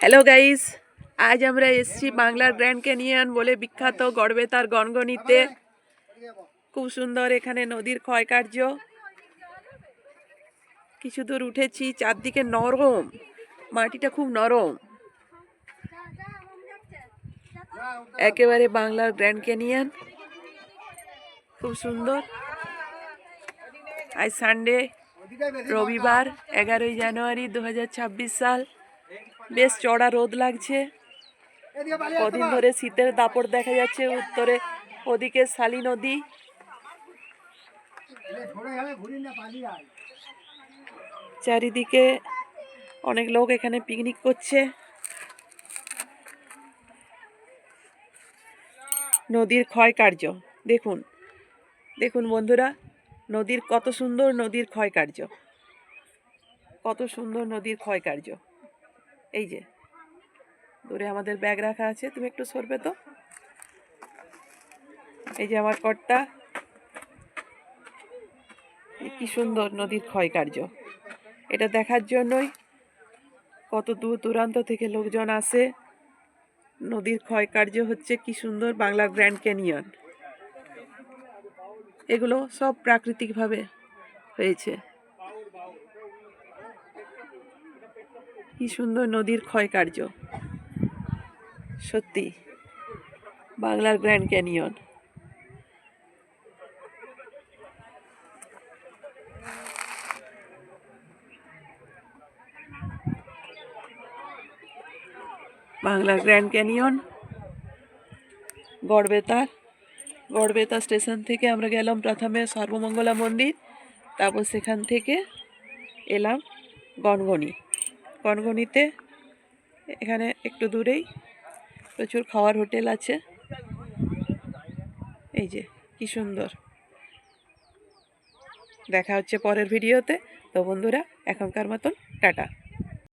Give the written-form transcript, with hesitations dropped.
Hello guys, আজ আমরা এসেছি বাংলার গ্র্যান্ড ক্যানিয়ন বলে বিখ্যাত গড়বেতার গনগনিতে। খুব সুন্দর এখানে নদীর ক্ষয়কার্য। কিছু দূর উঠেছি, চারদিকে নরম, মাটিটা খুব নরম, একেবারে বাংলার গ্র্যান্ড ক্যানিয়ন। খুব সুন্দর। আজ সানডে, রবিবার 11ই জানুয়ারি 2026 সাল। বেশ চড়া রোদ লাগছে। কদিন ধরে শীতের দাপট দেখা যাচ্ছে। উত্তরে ওদিকে শালী নদী, চারিদিকে অনেক লোক এখানে পিকনিক করছে। নদীর ক্ষয়কার্য দেখুন, দেখুন বন্ধুরা, নদীর কত সুন্দর নদীর ক্ষয়কার্য, কত সুন্দর নদীর ক্ষয়কার্য। এই যে দূরে আমাদের ব্যাগ রাখা আছে, তুমি একটু সরবে তো। এই যে আমার কর্তা। কি সুন্দর নদীর ক্ষয়কার্য। এটা দেখার জন্যই কত দূর দূরান্ত থেকে লোকজন আসে। নদীর ক্ষয়কার্য হচ্ছে কি সুন্দর বাংলার গ্র্যান্ড ক্যানিয়ন। এগুলো সব প্রাকৃতিকভাবে হয়েছে। কি সুন্দর নদীর ক্ষয়কার্য, সত্যি বাংলার গ্র্যান্ড ক্যানিয়ন। বাংলার গ্র্যান্ড ক্যানিয়ন, গড়বেতা স্টেশন থেকে আমরা গেলাম প্রথমে সর্বমঙ্গলা মন্দির, তারপর সেখান থেকে এলাম গনগনিতে। এখানে একটু দূরেই প্রচুর খাওয়ার হোটেল আছে। এই যে কি সুন্দর। দেখা হচ্ছে পরের ভিডিওতে। তো বন্ধুরা, এখনকার মতন টাটা।